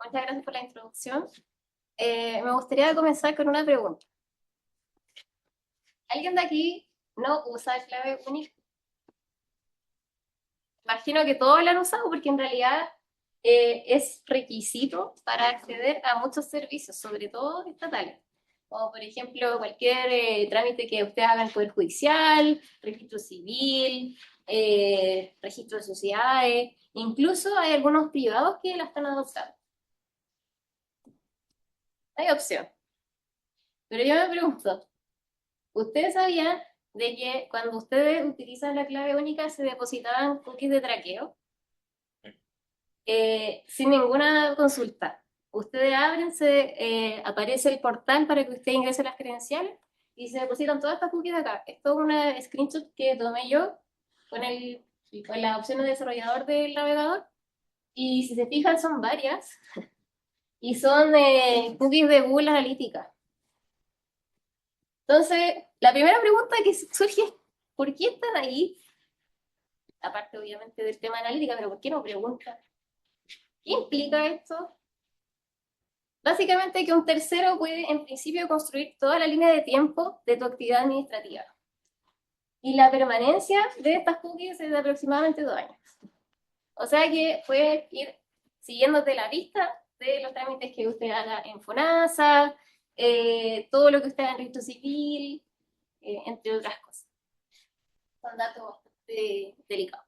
Muchas gracias por la introducción. Me gustaría comenzar con una pregunta. ¿Alguien de aquí no usa clave única? Imagino que todos la han usado porque en realidad es requisito para acceder a muchos servicios, sobre todo estatales. Como por ejemplo cualquier trámite que usted haga en el Poder Judicial, registro civil, registro de sociedades, incluso hay algunos privados que la están adoptando. Hay opción. Pero yo me pregunto, ¿ustedes sabían de que cuando ustedes utilizan la clave única se depositaban cookies de traqueo? Sin ninguna consulta. Ustedes abren, aparece el portal para que usted ingrese las credenciales y se depositan todas estas cookies de acá. Esto es una screenshot que tomé yo con, con las opciones de desarrollador del navegador. Y si se fijan, son varias. Y son cookies de Google Analytics. Entonces, la primera pregunta que surge es, ¿por qué están ahí? Aparte, obviamente, del tema analítica, pero ¿por qué no preguntan? ¿Qué implica esto? Básicamente que un tercero puede, en principio, construir toda la línea de tiempo de tu actividad administrativa. Y la permanencia de estas cookies es de aproximadamente 2 años. O sea que puedes ir siguiéndote la lista de los trámites que usted haga en FONASA, todo lo que usted haga en registro civil, entre otras cosas. Son datos bastante delicados.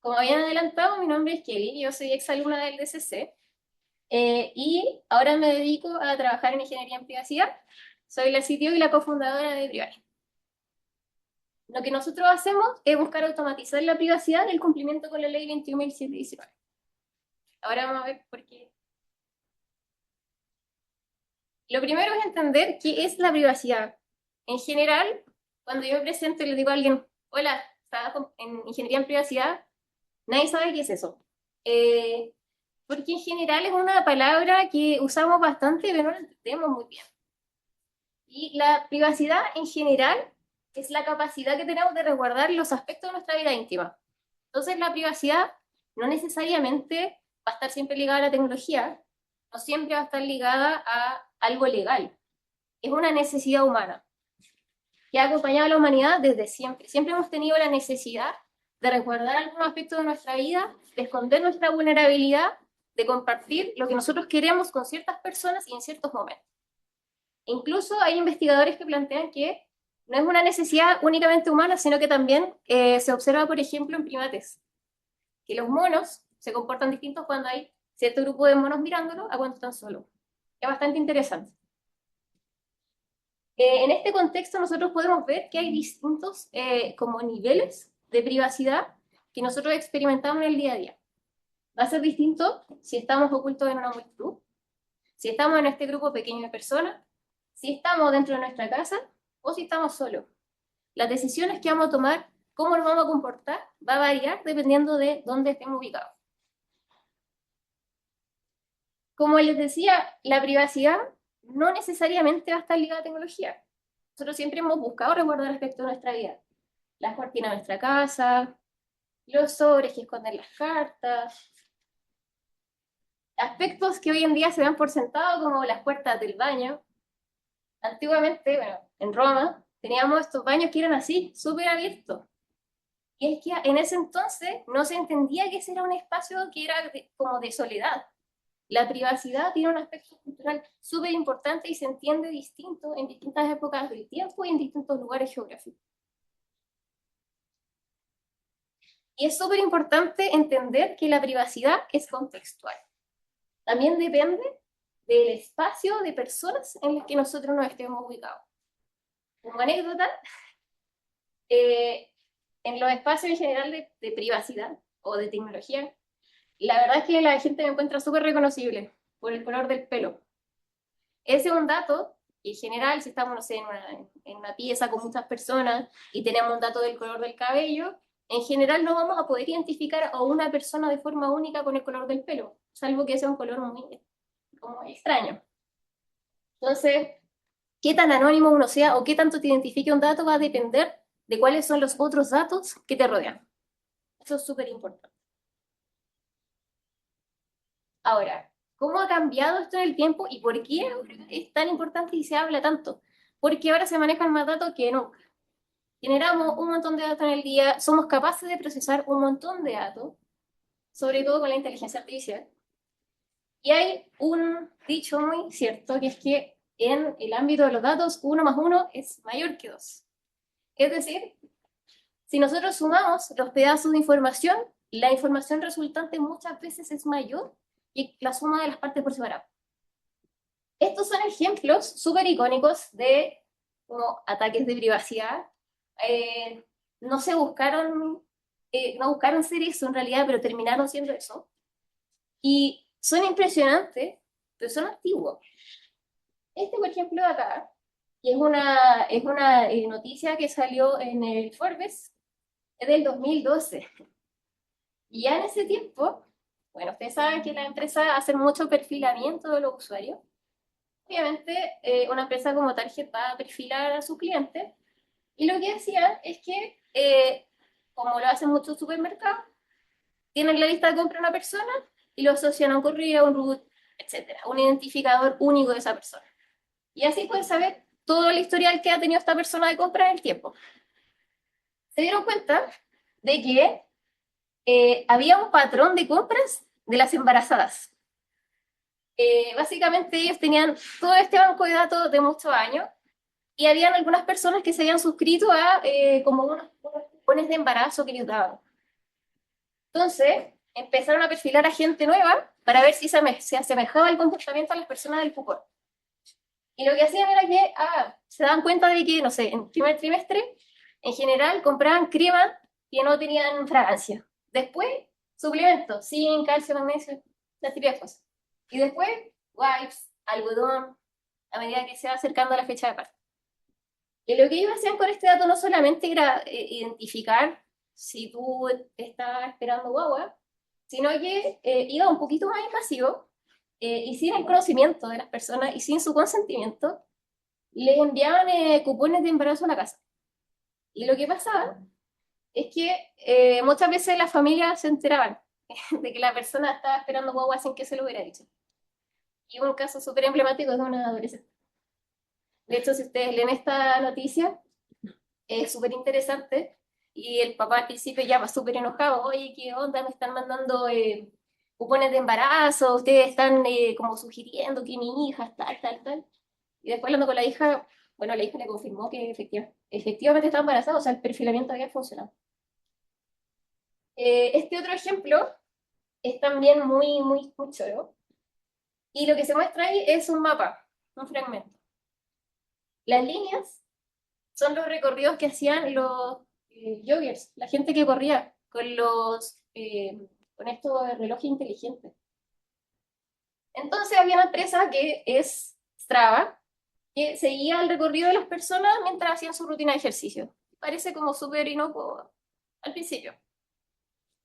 Como habían adelantado, mi nombre es Kelly, yo soy exalumna del DCC y ahora me dedico a trabajar en ingeniería en privacidad. Soy la CTO y la cofundadora de Privalia. Lo que nosotros hacemos es buscar automatizar la privacidad y el cumplimiento con la ley 21.719. Ahora vamos a ver por qué. Lo primero es entender qué es la privacidad. En general, cuando yo me presento y le digo a alguien, hola, trabajo en ingeniería en privacidad, nadie sabe qué es eso. Porque en general es una palabra que usamos bastante, pero no la entendemos muy bien. Y la privacidad en general es la capacidad que tenemos de resguardar los aspectos de nuestra vida íntima. Entonces la privacidad no necesariamente va a estar siempre ligada a la tecnología, no siempre va a estar ligada a algo legal. Es una necesidad humana que ha acompañado a la humanidad desde siempre. Siempre hemos tenido la necesidad de resguardar algunos aspectos de nuestra vida, de esconder nuestra vulnerabilidad, de compartir lo que nosotros queremos con ciertas personas y en ciertos momentos. Incluso hay investigadores que plantean que no es una necesidad únicamente humana, sino que también se observa, por ejemplo, en primates, que los monos se comportan distintos cuando hay cierto grupo de monos mirándolo a cuando están solos. Es bastante interesante. En este contexto nosotros podemos ver que hay distintos como niveles de privacidad que nosotros experimentamos en el día a día. Va a ser distinto si estamos ocultos en una multitud, si estamos en este grupo pequeño de personas, si estamos dentro de nuestra casa o si estamos solos. Las decisiones que vamos a tomar, cómo nos vamos a comportar, va a variar dependiendo de dónde estemos ubicados. Como les decía, la privacidad no necesariamente va a estar ligada a tecnología. Nosotros siempre hemos buscado resguardar aspectos de nuestra vida. Las cortinas de nuestra casa, los sobres que esconden las cartas, aspectos que hoy en día se dan por sentado como las puertas del baño. Antiguamente, bueno, en Roma, teníamos estos baños que eran así, súper abiertos. Y es que en ese entonces no se entendía que ese era un espacio que era como de soledad. La privacidad tiene un aspecto cultural súper importante y se entiende distinto en distintas épocas del tiempo y en distintos lugares geográficos. Y es súper importante entender que la privacidad es contextual. También depende del espacio de personas en el que nosotros nos estemos ubicados. Como anécdota, en los espacios en general de privacidad o de tecnología, la verdad es que la gente me encuentra súper reconocible por el color del pelo. Ese es un dato que en general, si estamos, no sé, en una pieza con muchas personas y tenemos un dato del color del cabello, en general no vamos a poder identificar a una persona de forma única con el color del pelo, salvo que sea un color muy como extraño. Entonces, qué tan anónimo uno sea o qué tanto te identifique un dato va a depender de cuáles son los otros datos que te rodean. Eso es súper importante. Ahora, ¿cómo ha cambiado esto en el tiempo y por qué ahora es tan importante y se habla tanto? Porque ahora se manejan más datos que nunca. Generamos un montón de datos en el día, somos capaces de procesar un montón de datos, sobre todo con la inteligencia artificial. Y hay un dicho muy cierto, que es que en el ámbito de los datos, 1 más 1 es mayor que 2. Es decir, si nosotros sumamos los pedazos de información, la información resultante muchas veces es mayor que la suma de las partes por separado. Estos son ejemplos súper icónicos de como ataques de privacidad. Eh, no se buscaron, no buscaron ser eso en realidad, pero terminaron siendo eso. Y son impresionantes, pero son antiguos. Este, por ejemplo, de acá, que es una noticia que salió en el Forbes, es del 2012. Y ya en ese tiempo, bueno, ustedes saben que las empresas hacen mucho perfilamiento de los usuarios. Obviamente, una empresa como Target va a perfilar a su cliente. Y lo que hacían es que, como lo hacen muchos supermercados, tienen la lista de compra de una persona y lo asocian a un correo, a un root, etcétera, un identificador único de esa persona. Y así pueden saber todo el historial que ha tenido esta persona de compra en el tiempo. Se dieron cuenta de que había un patrón de compras de las embarazadas. Básicamente ellos tenían todo este banco de datos de muchos años y habían algunas personas que se habían suscrito a como unos cupones de embarazo que les daban. Entonces empezaron a perfilar a gente nueva para ver si se asemejaba el comportamiento a las personas del cupón. Y lo que hacían era que se daban cuenta de que, no sé, en el primer trimestre, en general, compraban crema que no tenían fragancia. Después, suplementos, zinc, calcio, magnesio, las típicas cosas. Y después, wipes, algodón, a medida que se va acercando a la fecha de parto. Y lo que ellos hacían con este dato no solamente era identificar si tú estabas esperando guagua, sino que iba un poquito más invasivo y sin el conocimiento de las personas y sin su consentimiento, les enviaban cupones de embarazo a la casa. Y lo que pasaba es que muchas veces las familias se enteraban de que la persona estaba esperando guagua sin que se lo hubiera dicho. Y un caso súper emblemático es de una adolescente. De hecho, si ustedes leen esta noticia, es súper interesante. Y el papá al principio ya va súper enojado. Oye, ¿qué onda? Me están mandando cupones de embarazo. Ustedes están como sugiriendo que mi hija es tal, tal, tal. Y después hablando con la hija, bueno, la hija le confirmó que efectivamente estaba embarazada, o sea, el perfilamiento había funcionado. Este otro ejemplo es también muy, muy, muy choro. Y lo que se muestra ahí es un mapa, un fragmento. Las líneas son los recorridos que hacían los joggers, la gente que corría con estos relojes inteligentes. Entonces había una empresa que es Strava, que seguía el recorrido de las personas mientras hacían su rutina de ejercicio. Parece como súper inocuo al principio.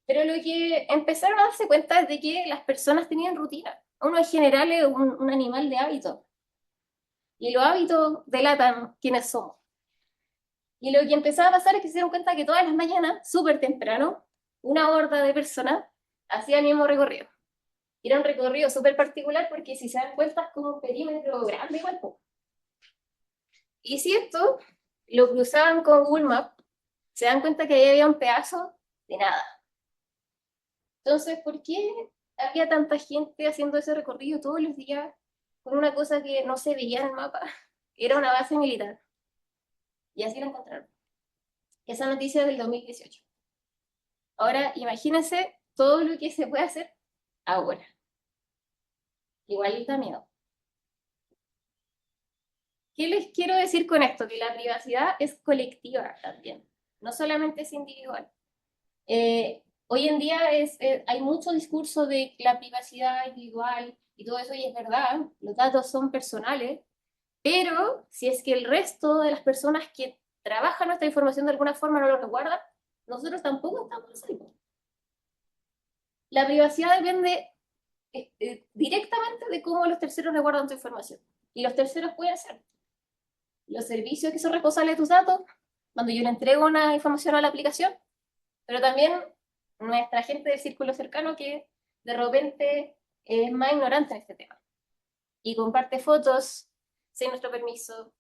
Pero lo que empezaron a darse cuenta es de que las personas tenían rutina. Uno en general es un animal de hábito. Y los hábitos delatan quiénes somos. Y lo que empezaba a pasar es que se dieron cuenta que todas las mañanas, súper temprano, una horda de personas hacía el mismo recorrido. Y era un recorrido súper particular porque si se dan cuenta es como un perímetro grande igual. Y si esto lo cruzaban con Google Maps, se dan cuenta que ahí había un pedazo de nada. Entonces, ¿por qué había tanta gente haciendo ese recorrido todos los días con una cosa que no se veía en el mapa? Era una base militar. Y así lo encontraron. Esa noticia es del 2018. Ahora, imagínense todo lo que se puede hacer ahora. Igual da miedo. ¿Qué les quiero decir con esto? Que la privacidad es colectiva también, no solamente es individual. Hoy en día hay mucho discurso de la privacidad individual y todo eso, y es verdad, los datos son personales, pero si es que el resto de las personas que trabajan nuestra información de alguna forma no lo resguardan, nosotros tampoco estamos salvos. La privacidad depende directamente de cómo los terceros resguardan tu información. Y los terceros pueden ser los servicios que son responsables de tus datos, cuando yo le entrego una información a la aplicación, pero también nuestra gente del círculo cercano que de repente es más ignorante en este tema y comparte fotos sin nuestro permiso,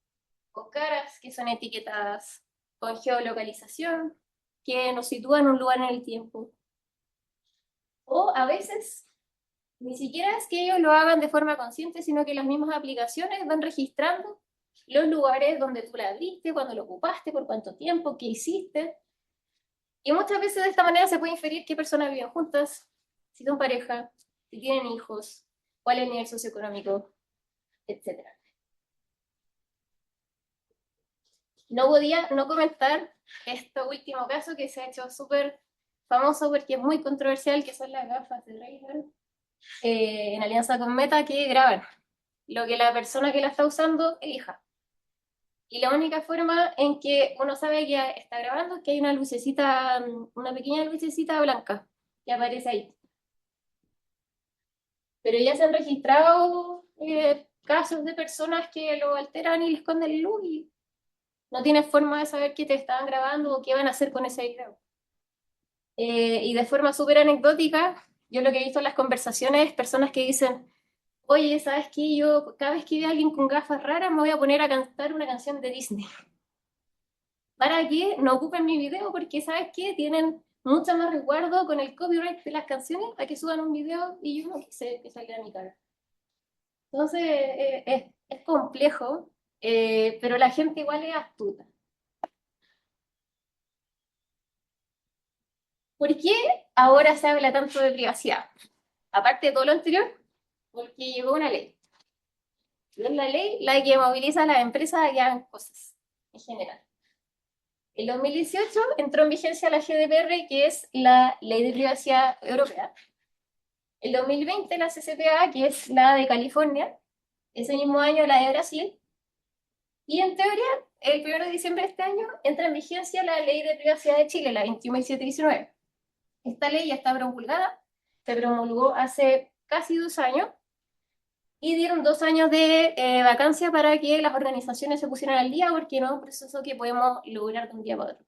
con caras que son etiquetadas, con geolocalización que nos sitúa en un lugar en el tiempo. O a veces ni siquiera es que ellos lo hagan de forma consciente, sino que las mismas aplicaciones van registrando los lugares donde tú la abriste, cuando lo ocupaste, por cuánto tiempo, qué hiciste. Y muchas veces de esta manera se puede inferir qué personas viven juntas, si son pareja, si tienen hijos, cuál es el nivel socioeconómico, etc. No podía no comentar este último caso que se ha hecho súper famoso porque es muy controversial, que son las gafas de Ray-Ban en alianza con Meta que graban lo que la persona que la está usando elija. Y la única forma en que uno sabe que está grabando es que hay una lucecita, una pequeña lucecita blanca que aparece ahí. Pero ya se han registrado casos de personas que lo alteran y le esconden luz y no tienes forma de saber qué te estaban grabando o qué van a hacer con ese video. Y de forma súper anecdótica, yo lo que he visto en las conversaciones es personas que dicen, oye, ¿sabes qué? Yo cada vez que veo a alguien con gafas raras me voy a poner a cantar una canción de Disney. Para que no ocupen mi video porque, ¿sabes qué? Tienen mucho más resguardo con el copyright de las canciones a que suban un video y yo no quise que salga a mi cara. Entonces, es complejo, pero la gente igual es astuta. ¿Por qué ahora se habla tanto de privacidad? Aparte de todo lo anterior, porque llegó una ley. Y es la ley la que moviliza a las empresas a que hagan cosas, en general. En 2018 entró en vigencia la GDPR, que es la Ley de Privacidad Europea. En 2020 la CCPA, que es la de California. Ese mismo año la de Brasil. Y en teoría, el 1 de diciembre de este año entra en vigencia la Ley de Privacidad de Chile, la 21.719. Esta ley ya está promulgada, se promulgó hace casi 2 años y dieron 2 años de vacancia para que las organizaciones se pusieran al día porque no es un proceso que podemos lograr de un día para otro.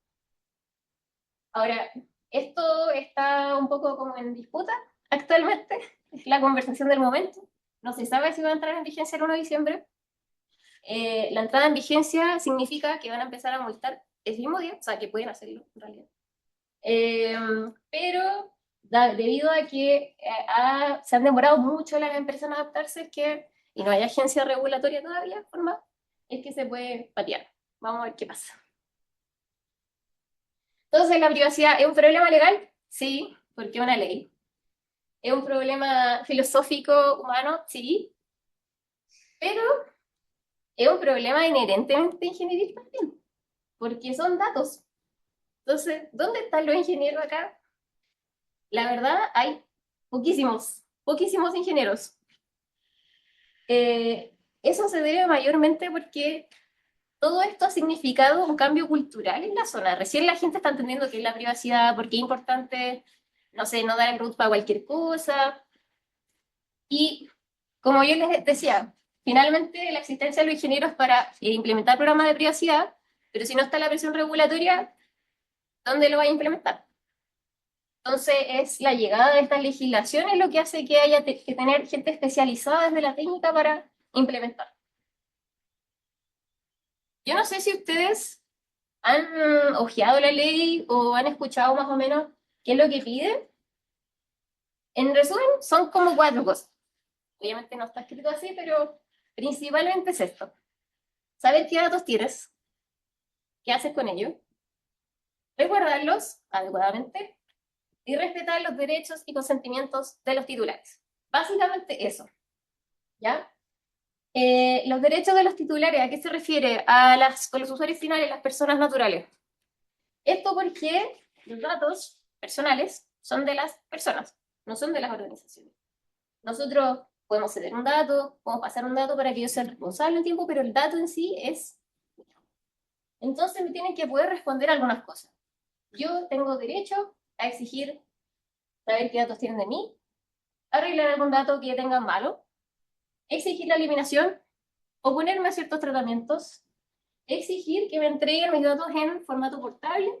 Ahora, esto está un poco como en disputa actualmente, es la conversación del momento. No se sabe si va a entrar en vigencia el 1 de diciembre. La entrada en vigencia significa que van a empezar a multar el mismo día, o sea, que pueden hacerlo en realidad. Pero debido a que se han demorado mucho las empresas en adaptarse, es que, y no hay agencia regulatoria todavía formada, es que se puede patear. Vamos a ver qué pasa. Entonces, ¿la privacidad es un problema legal? Sí, porque es una ley. ¿Es un problema filosófico, humano? Sí, pero es un problema inherentemente ingenieril también, porque son datos. Entonces, ¿dónde están los ingenieros acá? La verdad, hay poquísimos ingenieros. Eso se debe mayormente porque todo esto ha significado un cambio cultural en la zona. Recién la gente está entendiendo qué es la privacidad, por qué es importante, no sé, no dar el root para cualquier cosa. Y como yo les decía, finalmente la existencia de los ingenieros para implementar programas de privacidad, pero si no está la presión regulatoria, ¿dónde lo va a implementar? Entonces es la llegada de estas legislaciones lo que hace que haya que tener gente especializada desde la técnica para implementar. Yo no sé si ustedes han ojeado la ley o han escuchado más o menos qué es lo que pide. En resumen, son como 4 cosas. Obviamente no está escrito así, pero principalmente es esto. Saber qué datos tienes, qué haces con ellos, resguardarlos adecuadamente y respetar los derechos y consentimientos de los titulares. Básicamente eso, ¿ya? Los derechos de los titulares, ¿a qué se refiere? Con los usuarios finales, las personas naturales. Esto porque los datos personales son de las personas, no son de las organizaciones. Nosotros podemos ceder un dato, podemos pasar un dato para que yo sea responsable en tiempo, pero el dato en sí es... Entonces me tienen que poder responder algunas cosas. Yo tengo derecho a exigir saber qué datos tienen de mí, arreglar algún dato que tengan malo, exigir la eliminación, oponerme a ciertos tratamientos, exigir que me entreguen mis datos en formato portable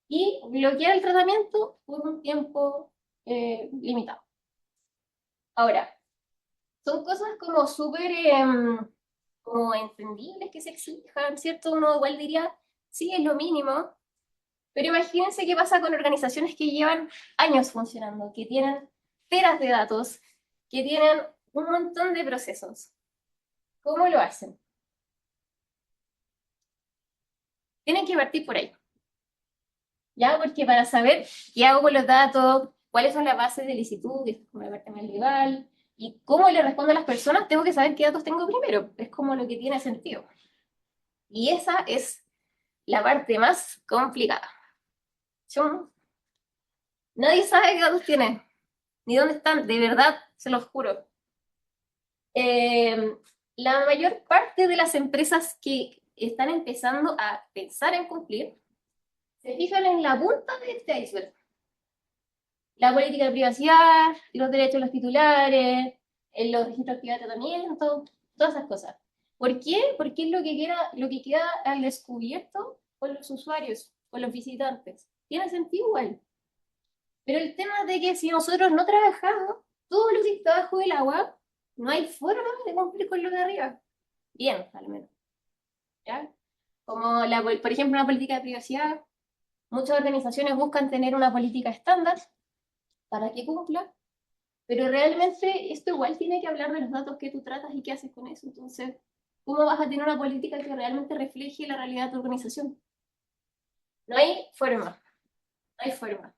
y bloquear el tratamiento por un tiempo limitado. Ahora, son cosas como súper como entendibles que se exijan, ¿cierto? Uno igual diría, sí, es lo mínimo, pero imagínense qué pasa con organizaciones que llevan años funcionando, que tienen teras de datos, que tienen un montón de procesos. ¿Cómo lo hacen? Tienen que partir por ahí, ¿ya? Porque para saber qué hago con los datos, cuáles son las bases de licitud, que es como la parte más legal, y cómo le respondo a las personas, tengo que saber qué datos tengo primero. Es como lo que tiene sentido. Y esa es la parte más complicada. Chum. Nadie sabe qué datos tiene, ni dónde están, de verdad, se los juro. Eh, la mayor parte de las empresas que están empezando a pensar en cumplir se fijan en la punta de este iceberg. La política de privacidad, los derechos de los titulares, en los registros actividad de tratamiento, todas esas cosas. ¿Por qué? Porque es lo que queda al descubierto con los usuarios, con los visitantes. Tiene sentido igual. Pero el tema es de que si nosotros no trabajamos, todo lo que está bajo del agua, no hay forma de cumplir con lo de arriba. Bien, al menos. ¿Ya? Como, por ejemplo, una política de privacidad, muchas organizaciones buscan tener una política estándar para que cumpla, pero realmente esto igual tiene que hablar de los datos que tú tratas y qué haces con eso. Entonces, ¿cómo vas a tener una política que realmente refleje la realidad de tu organización? No hay forma, no hay forma.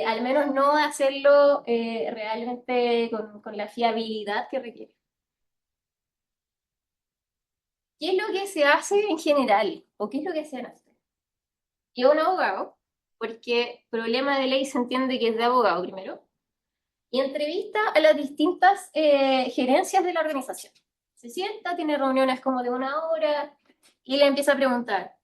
Al menos no hacerlo realmente con la fiabilidad que requiere. ¿Qué es lo que se hace en general? ¿O qué es lo que se hace? Que un abogado, porque problema de ley se entiende que es de abogado primero, y entrevista a las distintas gerencias de la organización. Se sienta, tiene reuniones como de una hora, y le empieza a preguntar,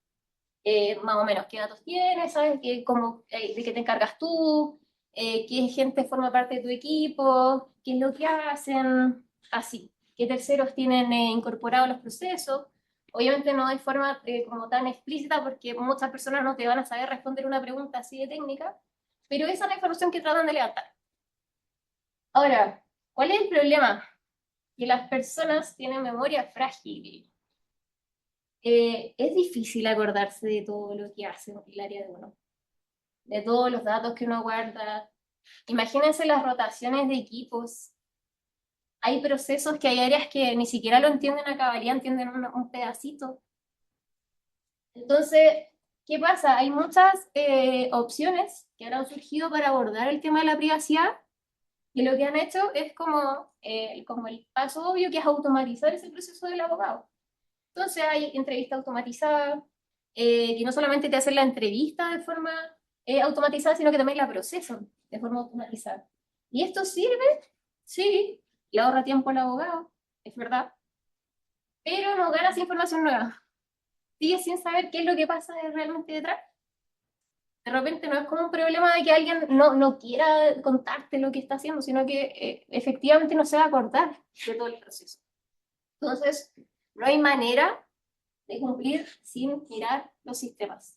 más o menos, ¿qué datos tienes? ¿Sabes de qué te encargas tú? ¿Qué gente forma parte de tu equipo? ¿Qué es lo que hacen? Así. ¿Qué terceros tienen incorporados los procesos? Obviamente no de forma como tan explícita porque muchas personas no te van a saber responder una pregunta así de técnica, pero esa es la información que tratan de levantar. Ahora, ¿cuál es el problema? Que las personas tienen memoria frágil. Es difícil acordarse de todo lo que hace el área de uno, de todos los datos que uno guarda. Imagínense las rotaciones de equipos. Hay procesos que hay áreas que ni siquiera lo entienden a cabalidad, entienden un pedacito. Entonces, ¿qué pasa? Hay muchas opciones que ahora han surgido para abordar el tema de la privacidad y lo que han hecho es como el paso obvio que es automatizar ese proceso del abogado. Entonces hay entrevista automatizada, que no solamente te hacen la entrevista de forma automatizada, sino que también la procesan de forma automatizada. ¿Y esto sirve? Sí, le ahorra tiempo al abogado, es verdad, pero no ganas información nueva. Sigues sin saber qué es lo que pasa realmente detrás. De repente no es como un problema de que alguien no quiera contarte lo que está haciendo, sino que efectivamente no se va a acordar de todo el proceso. Entonces, no hay manera de cumplir sin mirar los sistemas.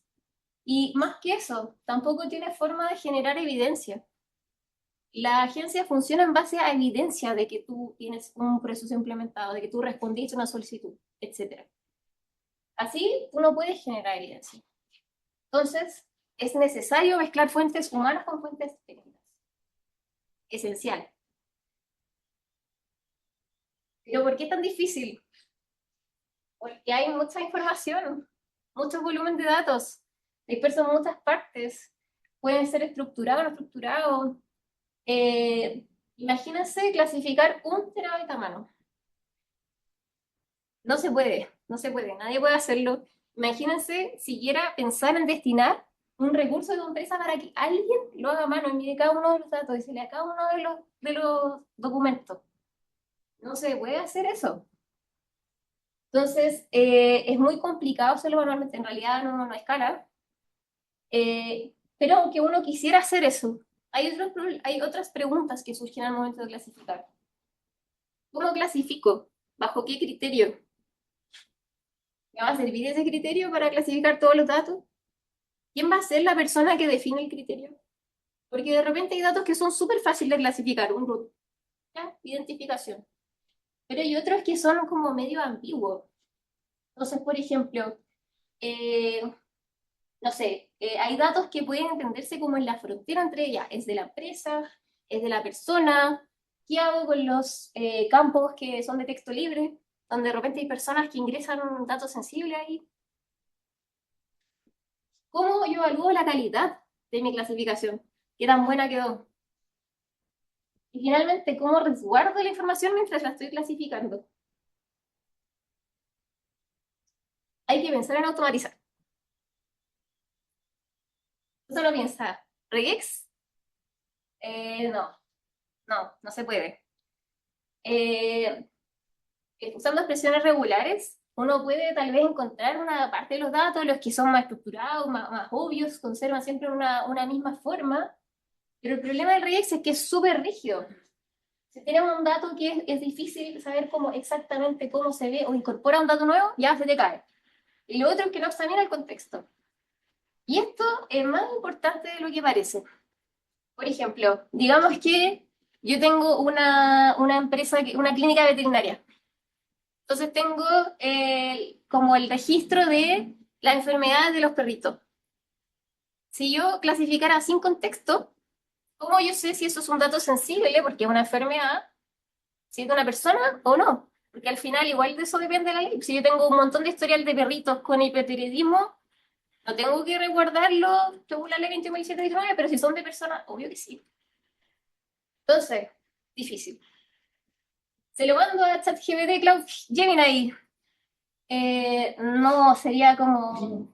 Y más que eso, tampoco tiene forma de generar evidencia. La agencia funciona en base a evidencia de que tú tienes un proceso implementado, de que tú respondiste a una solicitud, etc. Así, tú no puedes generar evidencia. Entonces, es necesario mezclar fuentes humanas con fuentes técnicas. Esencial. Pero ¿por qué es tan difícil? Porque hay mucha información, mucho volumen de datos, dispersos en muchas partes, pueden ser estructurados o no estructurados. Imagínense clasificar 1 terabyte a mano. No se puede, no se puede, nadie puede hacerlo. Imagínense siquiera pensar en destinar un recurso de tu empresa para que alguien lo haga a mano y mire cada uno de los datos y se lea cada uno de los documentos. No se puede hacer eso. Entonces, es muy complicado hacerlo manualmente, en realidad no escala. Pero aunque uno quisiera hacer eso, hay otras preguntas que surgen al momento de clasificar. ¿Cómo clasifico? ¿Bajo qué criterio? ¿Me va a servir ese criterio para clasificar todos los datos? ¿Quién va a ser la persona que define el criterio? Porque de repente hay datos que son súper fáciles de clasificar, un root, ¿ya? Identificación. Pero hay otros que son como medio ambiguos. Entonces, por ejemplo, eh, no sé, hay datos que pueden entenderse como en la frontera entre ellas. Es de la empresa, es de la persona. ¿Qué hago con los campos que son de texto libre? Donde de repente hay personas que ingresan datos sensibles ahí. ¿Cómo yo evalúo la calidad de mi clasificación? ¿Qué tan buena quedó? Y finalmente, ¿cómo resguardo la información mientras la estoy clasificando? Hay que pensar en automatizar. Eso lo piensa regex. No, no se puede. Eh, Usando expresiones regulares, uno puede tal vez encontrar una parte de los datos, los que son más estructurados, más obvios, conservan siempre una misma forma, pero el problema del regex es que es súper rígido. Si tenemos un dato que es difícil saber cómo exactamente cómo se ve o incorpora un dato nuevo, ya se te cae. Y lo otro es que no examina el contexto. Y esto es más importante de lo que parece. Por ejemplo, digamos que yo tengo una empresa, una clínica veterinaria. Entonces tengo como el registro de la enfermedad de los perritos. Si yo clasificara sin contexto, ¿cómo yo sé si eso es un dato sensible, porque es una enfermedad, si es de una persona o no? Porque al final igual de eso depende la ley. Si yo tengo un montón de historial de perritos con hipertiroidismo, no tengo que resguardarlo según la ley 21.719, pero si son de personas, obvio que sí. Entonces, difícil. Se lo mando a ChatGPT Cloud Gemini. No, sería como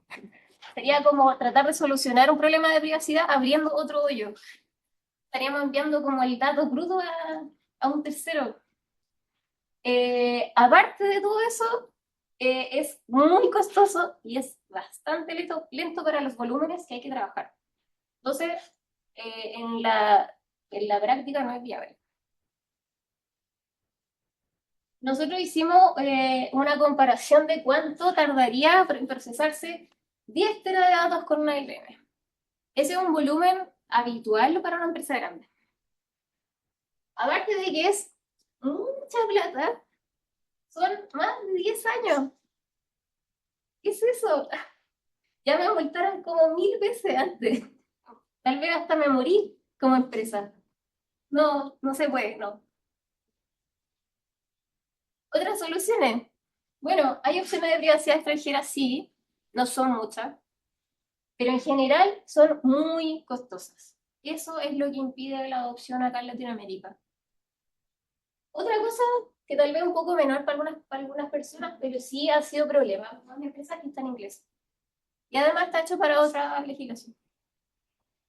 tratar de solucionar un problema de privacidad abriendo otro hoyo. Estaríamos enviando como el dato crudo a un tercero. Aparte de todo eso, es muy costoso y es bastante lento para los volúmenes que hay que trabajar. Entonces, en la práctica no es viable. Nosotros hicimos una comparación de cuánto tardaría en procesarse 10 datos con una IBM. Ese es un volumen habitual para una empresa grande. Aparte de que es mucha plata, son más de 10 años. ¿Qué es eso? Ya me multaron como 1000 veces antes. Tal vez hasta me morí como empresa. No, no se puede, no. Otras soluciones. Bueno, hay opciones de privacidad extranjera, sí, no son muchas, pero en general son muy costosas. Eso es lo que impide la adopción acá en Latinoamérica. Otra cosa que tal vez un poco menor para algunas personas, pero sí ha sido problema, son empresas que están en inglés. Y además está hecho para otra legislación.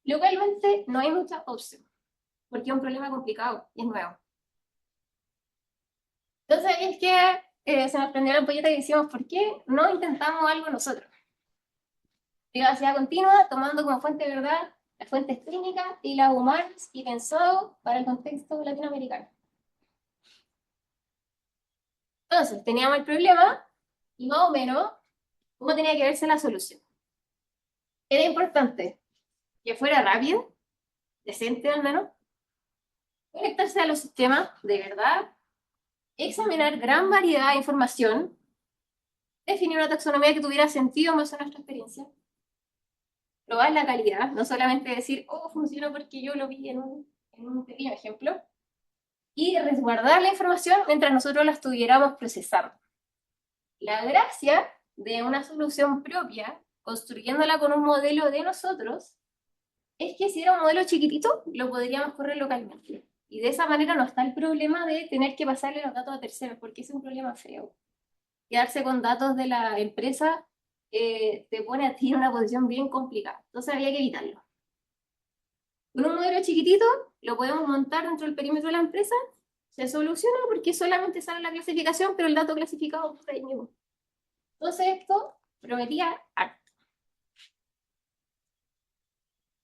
Localmente no hay mucha opción, porque es un problema complicado y es nuevo. Entonces ahí es que se nos prendió la ampolleta y decimos, ¿por qué no intentamos algo nosotros? Privacidad continua, tomando como fuente de verdad las fuentes técnicas y las humanas y pensado para el contexto latinoamericano. Entonces, teníamos el problema y más o menos cómo tenía que verse la solución. Era importante que fuera rápido, decente al menos, conectarse a los sistemas de verdad, examinar gran variedad de información, definir una taxonomía que tuviera sentido más a nuestra experiencia, probar la calidad, no solamente decir, oh, funciona porque yo lo vi en un pequeño ejemplo, y resguardar la información mientras nosotros la estuviéramos procesando. La gracia de una solución propia, construyéndola con un modelo de nosotros, es que si era un modelo chiquitito, lo podríamos correr localmente. Y de esa manera no está el problema de tener que pasarle los datos a terceros, porque ese es un problema feo. Quedarse con datos de la empresa te pone a ti en una posición bien complicada. Entonces había que evitarlo. Con un modelo chiquitito, lo podemos montar dentro del perímetro de la empresa, se soluciona porque solamente sale la clasificación, pero el dato clasificado está ahí mismo. Entonces esto prometía harto.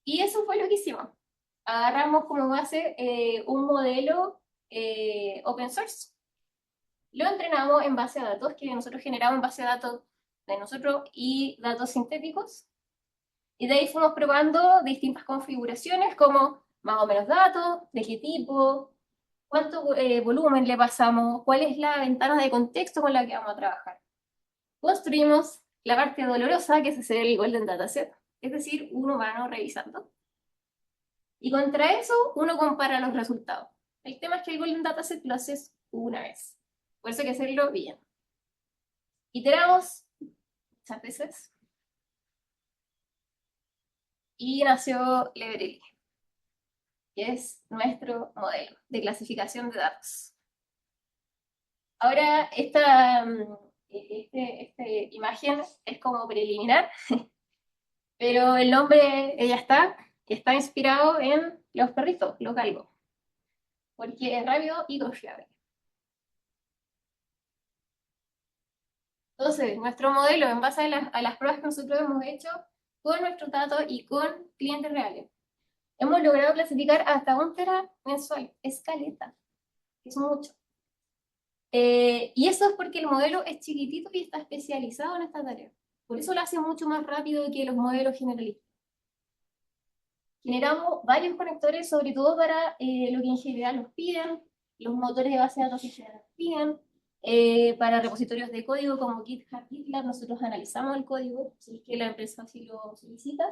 Y eso fue lo que hicimos. Agarramos como base un modelo open source. Lo entrenamos en base a datos que nosotros generamos en base a datos de nosotros y datos sintéticos. Y de ahí fuimos probando distintas configuraciones, como más o menos datos, de qué tipo, cuánto volumen le pasamos, cuál es la ventana de contexto con la que vamos a trabajar. Construimos la parte dolorosa, que es hacer el Golden Dataset, es decir, un humano revisando. Y contra eso uno compara los resultados. El tema es que el Golden Dataset lo haces una vez. Por eso hay que hacerlo bien. Iteramos muchas veces y nació Library, que es nuestro modelo de clasificación de datos. Ahora, esta imagen es como preliminar, pero el nombre ya está inspirado en los perritos, los galgos, porque es rápido y confiable. Entonces, nuestro modelo, en base a las pruebas que nosotros hemos hecho con nuestros datos y con clientes reales, hemos logrado clasificar hasta 1 tera mensual. Es caleta, es mucho. Y eso es porque el modelo es chiquitito y está especializado en esta tarea. Por eso lo hace mucho más rápido que los modelos generalistas. Generamos varios conectores, sobre todo para lo que en general nos piden, los motores de base de datos que en general nos piden, para repositorios de código como GitHub, GitLab, nosotros analizamos el código, si es que la empresa así lo solicita,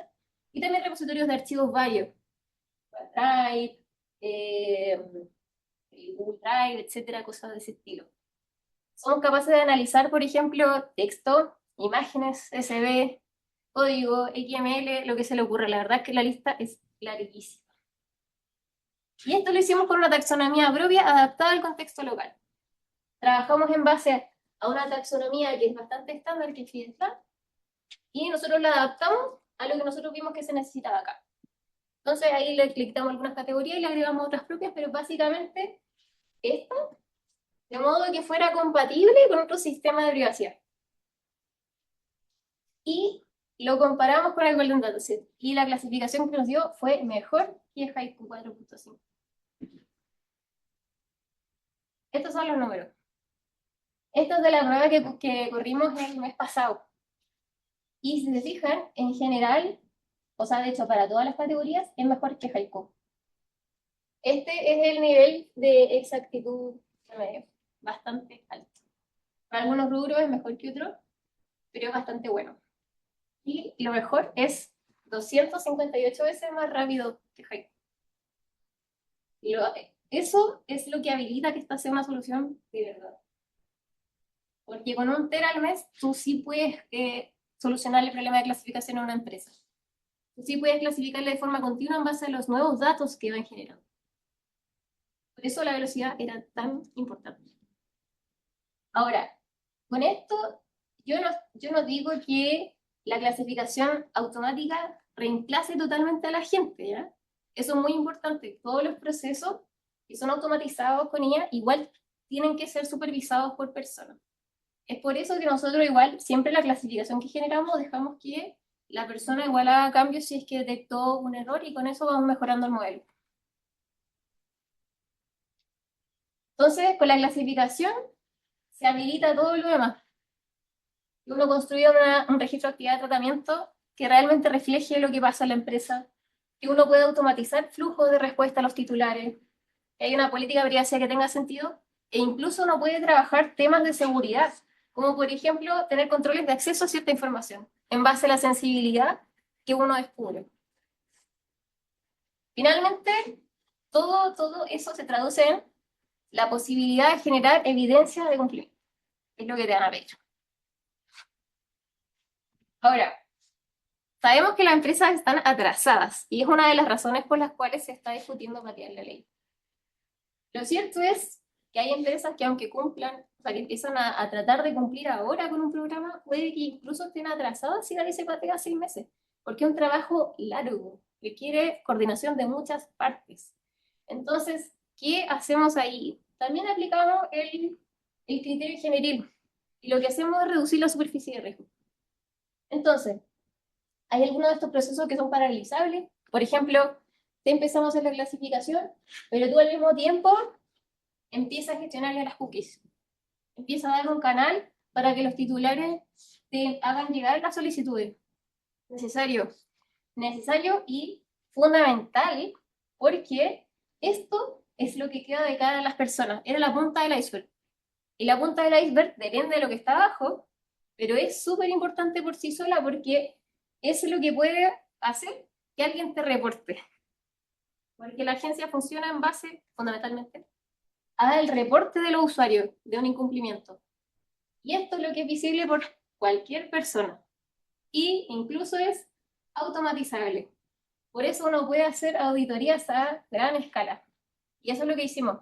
y también repositorios de archivos varios, Drive, Google Drive, etcétera, cosas de ese estilo. Somos capaces de analizar, por ejemplo, texto, imágenes, CSV, código, XML, lo que se le ocurra. La verdad es que la lista es larguísima. Y esto lo hicimos con una taxonomía propia adaptada al contexto local. Trabajamos en base a una taxonomía que es bastante estándar, que es FIDESTAT, y nosotros la adaptamos a lo que nosotros vimos que se necesitaba acá. Entonces ahí le quitamos algunas categorías y le agregamos otras propias, pero básicamente esta, de modo que fuera compatible con otro sistema de privacidad. Y lo comparamos con el Golden Dataset, y la clasificación que nos dio fue mejor que Haiku 4.5. Estos son los números. Esto es de la prueba que corrimos el mes pasado. Y si se fijan, en general, o sea, de hecho, para todas las categorías, es mejor que Haiku. Este es el nivel de exactitud medio, bastante alto. Para algunos rubros es mejor que otros, pero es bastante bueno. Y lo mejor es 258 veces más rápido que Haiku. Eso es lo que habilita que esta sea una solución de verdad. Porque con 1 tera al mes, tú sí puedes solucionar el problema de clasificación a una empresa. Tú sí puedes clasificarla de forma continua en base a los nuevos datos que van generando. Por eso la velocidad era tan importante. Ahora, con esto, yo no digo que la clasificación automática reemplace totalmente a la gente, ¿ya? Eso es muy importante. Todos los procesos que son automatizados con IA igual tienen que ser supervisados por personas. Es por eso que nosotros igual, siempre la clasificación que generamos, dejamos que la persona igual haga cambios si es que detectó un error, y con eso vamos mejorando el modelo. Entonces, con la clasificación se habilita todo lo demás. Uno construye un registro de actividad de tratamiento que realmente refleje lo que pasa en la empresa, que uno puede automatizar flujos de respuesta a los titulares, que hay una política de privacidad que tenga sentido, e incluso uno puede trabajar temas de seguridad, como por ejemplo tener controles de acceso a cierta información, en base a la sensibilidad que uno descubre. Finalmente, todo eso se traduce en la posibilidad de generar evidencia de cumplimiento. Es lo que te van a pedir. Ahora, sabemos que las empresas están atrasadas y es una de las razones por las cuales se está discutiendo patear la ley. Lo cierto es que hay empresas que aunque cumplan, o sea, que empiezan a tratar de cumplir ahora con un programa, puede que incluso estén atrasadas si la ley se patea 6 meses, porque es un trabajo largo, requiere coordinación de muchas partes. Entonces, ¿qué hacemos ahí? También aplicamos el criterio general, y lo que hacemos es reducir la superficie de riesgo. Entonces, hay algunos de estos procesos que son paralizables. Por ejemplo, te empezamos a hacer la clasificación, pero tú al mismo tiempo empiezas a gestionar ya las cookies. Empieza a dar un canal para que los titulares te hagan llegar las solicitudes. Necesario. necesario y fundamental, porque esto es lo que queda de cada una de las personas. Era la punta del iceberg. Y la punta del iceberg depende de lo que está abajo, pero es súper importante por sí sola porque es lo que puede hacer que alguien te reporte. Porque la agencia funciona en base, fundamentalmente, al reporte de los usuarios de un incumplimiento. Y esto es lo que es visible por cualquier persona. Y incluso es automatizable. Por eso uno puede hacer auditorías a gran escala. Y eso es lo que hicimos.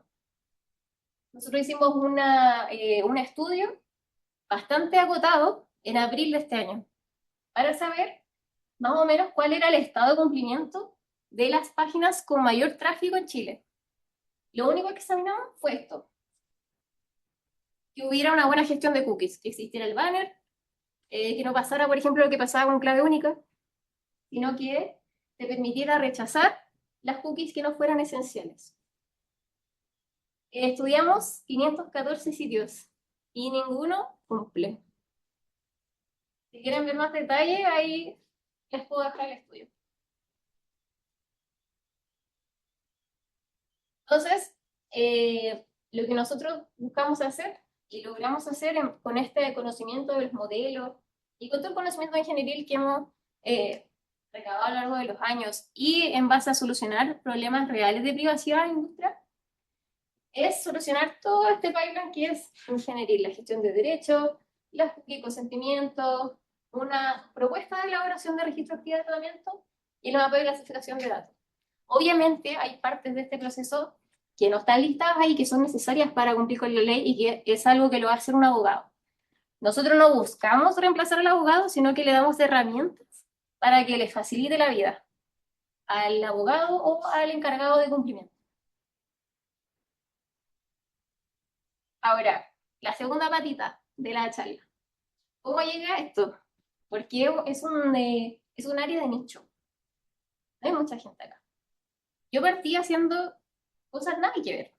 Nosotros hicimos un estudio bastante acotado en abril de este año para saber más o menos cuál era el estado de cumplimiento de las páginas con mayor tráfico en Chile. Lo único que examinamos fue esto: que hubiera una buena gestión de cookies, que existiera el banner, que no pasara, por ejemplo, lo que pasaba con clave única, sino que te permitiera rechazar las cookies que no fueran esenciales. Estudiamos 514 sitios y ninguno cumple. Si quieren ver más detalle, ahí les puedo dejar el estudio. Entonces, lo que nosotros buscamos hacer y logramos hacer con este conocimiento de los modelos y con todo el conocimiento ingenieril que hemos recabado a lo largo de los años y en base a solucionar problemas reales de privacidad en la industria, es solucionar todo este pipeline que es ingeniería, la gestión de derechos, el consentimiento, una propuesta de elaboración de registro activo de tratamiento y el mapeo de clasificación de datos. Obviamente hay partes de este proceso que no están listadas ahí, que son necesarias para cumplir con la ley y que es algo que lo va a hacer un abogado. Nosotros no buscamos reemplazar al abogado, sino que le damos herramientas para que le facilite la vida al abogado o al encargado de cumplimiento. Ahora, la segunda patita de la charla. ¿Cómo llega a esto? Porque es un área de nicho. No hay mucha gente acá. Yo partí haciendo cosas nada que ver.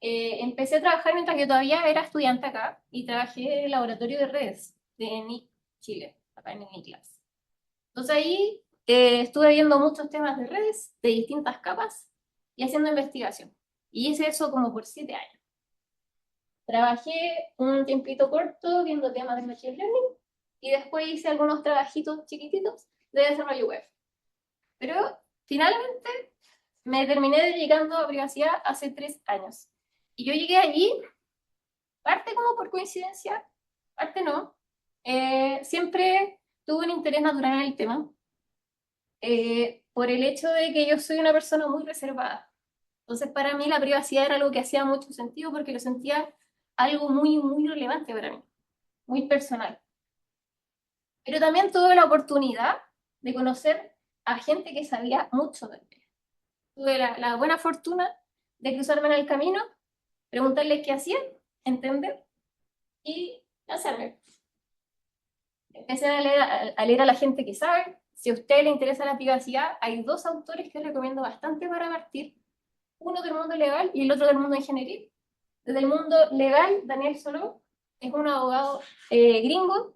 Empecé a trabajar mientras yo todavía era estudiante acá y trabajé en el laboratorio de redes de NIC Chile, acá en NICLAS. Entonces ahí estuve viendo muchos temas de redes de distintas capas y haciendo investigación. Y hice eso como por 7 años. Trabajé un tiempito corto viendo temas de Machine Learning y después hice algunos trabajitos chiquititos de desarrollo web. Pero finalmente me terminé dedicando a privacidad hace 3 años. Y yo llegué allí, parte como por coincidencia, parte no. Siempre tuve un interés natural en el tema, por el hecho de que yo soy una persona muy reservada. Entonces, para mí la privacidad era algo que hacía mucho sentido porque lo sentía algo muy, muy relevante para mí, muy personal. Pero también tuve la oportunidad de conocer a gente que sabía mucho de mí. Tuve la buena fortuna de cruzarme en el camino, preguntarles qué hacían, entender y hacerme. Empecé a leer a la gente que sabe. Si a usted le interesa la privacidad, hay 2 autores que recomiendo bastante para partir. Uno del mundo legal y el otro del mundo ingeniería. Desde el mundo legal, Daniel Soló es un abogado gringo,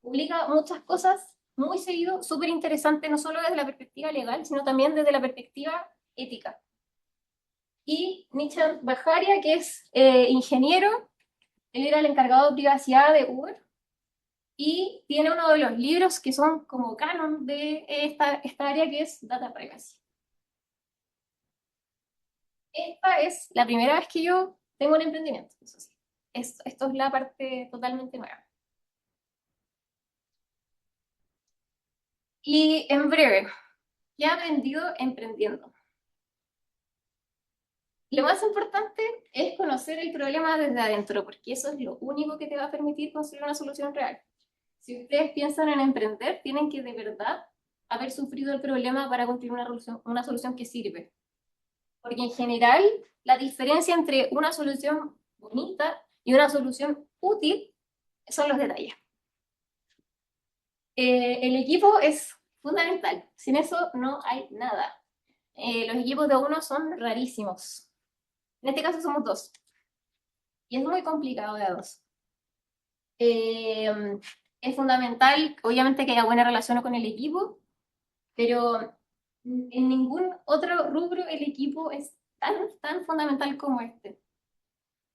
publica muchas cosas muy seguido, súper interesante, no solo desde la perspectiva legal, sino también desde la perspectiva ética. Y Nishant Baharia, que es ingeniero, él era el encargado de privacidad de Uber, y tiene uno de los libros que son como canon de esta área, que es Data Privacy. Esta es la primera vez que yo tengo un emprendimiento, eso sí. Esto es la parte totalmente nueva. Y en breve, ¿qué he aprendido emprendiendo? Lo más importante es conocer el problema desde adentro, porque eso es lo único que te va a permitir construir una solución real. Si ustedes piensan en emprender, tienen que de verdad haber sufrido el problema para construir una solución que sirve. Porque en general, la diferencia entre una solución bonita y una solución útil son los detalles. El equipo es fundamental. Sin eso no hay nada. Los equipos de uno son rarísimos. En este caso somos 2. Y es muy complicado de a 2. Es fundamental, obviamente, que haya buena relación con el equipo, pero en ningún otro rubro el equipo es tan fundamental como este.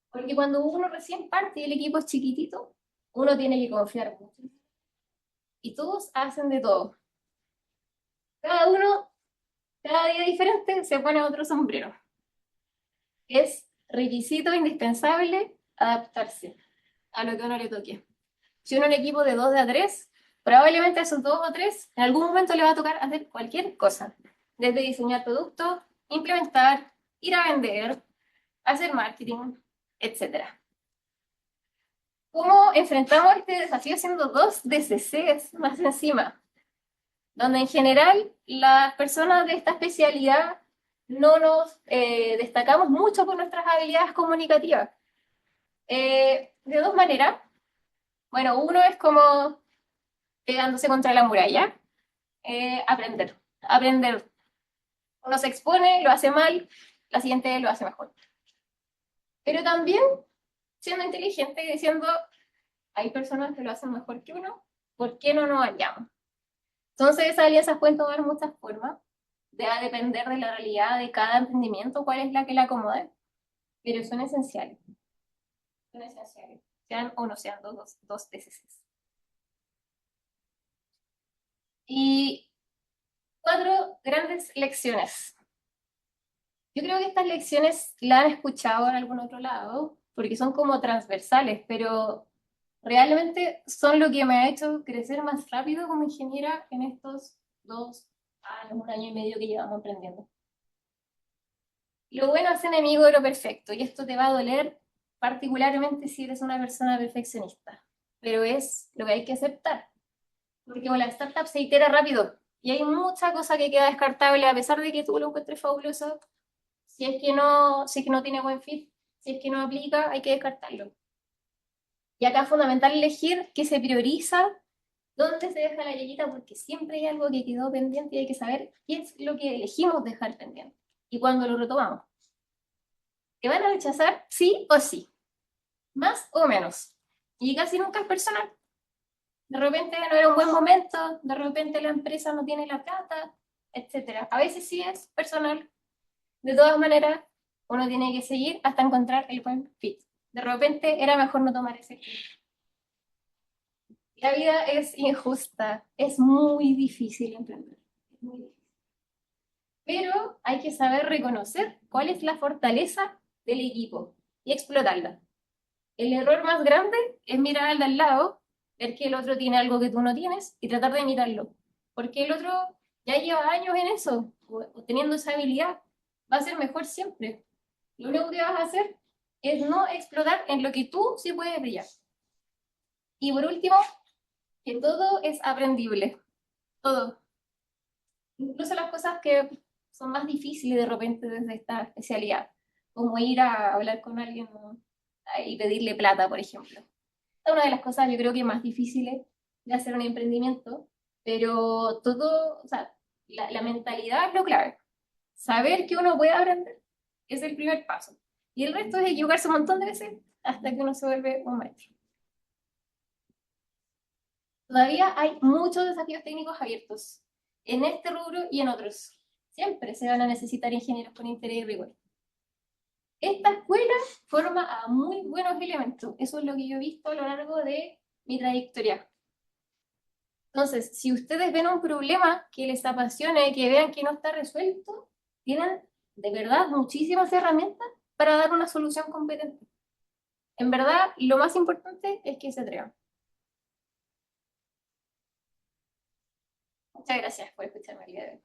Porque cuando uno recién parte y el equipo es chiquitito, uno tiene que confiar mucho. Y todos hacen de todo. Cada uno, cada día diferente, se pone otro sombrero. Es requisito indispensable adaptarse a lo que a uno le toque. Si uno es un equipo de 2 de a 3, probablemente a esos 2 o 3 en algún momento le va a tocar hacer cualquier cosa. Desde diseñar productos, implementar, ir a vender, hacer marketing, etcétera. ¿Cómo enfrentamos este desafío siendo 2 DCCs más encima? Donde en general las personas de esta especialidad no nos destacamos mucho por nuestras habilidades comunicativas. De dos maneras. Bueno, uno es como pegándose contra la muralla. Aprender. Aprender. Uno se expone, lo hace mal, la siguiente vez lo hace mejor. Pero también siendo inteligente y diciendo, hay personas que lo hacen mejor que uno, ¿por qué no nos hallamos? Entonces esas alianzas pueden tomar muchas formas, va a depender de la realidad de cada emprendimiento, cuál es la que le acomode, pero son esenciales. Son esenciales, sean o no sean dos TCCs. Y 4 grandes lecciones. Yo creo que estas lecciones las han escuchado en algún otro lado, porque son como transversales, pero realmente son lo que me ha hecho crecer más rápido como ingeniera en estos 2 años, 1 año y medio que llevamos aprendiendo. Lo bueno es enemigo de lo perfecto, y esto te va a doler particularmente si eres una persona perfeccionista, pero es lo que hay que aceptar, porque con la startup se itera rápido, y hay mucha cosa que queda descartable a pesar de que tú lo encuentres fabuloso. Si es que no tiene buen fit, si es que no aplica, hay que descartarlo. Y acá es fundamental elegir qué se prioriza, dónde se deja la yeyita, porque siempre hay algo que quedó pendiente y hay que saber qué es lo que elegimos dejar pendiente y cuándo lo retomamos. ¿Te van a rechazar sí o sí? Más o menos. Y casi nunca es personal. De repente no era un buen momento, de repente la empresa no tiene la plata, etc. A veces sí es personal. De todas maneras, uno tiene que seguir hasta encontrar el buen fit. De repente era mejor no tomar ese fit. La vida es injusta, es muy difícil emprender. Es muy difícil. Pero hay que saber reconocer cuál es la fortaleza del equipo y explotarla. El error más grande es mirar al de al lado, ver que el otro tiene algo que tú no tienes y tratar de imitarlo. Porque el otro ya lleva años en eso, o teniendo esa habilidad, va a ser mejor siempre. Lo único que vas a hacer es no explotar en lo que tú sí puedes brillar. Y por último, que todo es aprendible. Todo. Incluso las cosas que son más difíciles de repente desde esta especialidad, como ir a hablar con alguien y pedirle plata, por ejemplo. Es una de las cosas yo creo que más difíciles de hacer un emprendimiento, pero todo, o sea, la mentalidad es lo clave. Saber que uno puede aprender es el primer paso. Y el resto es equivocarse un montón de veces hasta que uno se vuelve un maestro. Todavía hay muchos desafíos técnicos abiertos en este rubro y en otros. Siempre se van a necesitar ingenieros con interés y rigor. Esta escuela forma a muy buenos elementos. Eso es lo que yo he visto a lo largo de mi trayectoria. Entonces, si ustedes ven un problema que les apasione, que vean que no está resuelto, tienen de verdad muchísimas herramientas para dar una solución competente. En verdad, lo más importante es que se atrevan. Muchas gracias por escucharme el día de hoy.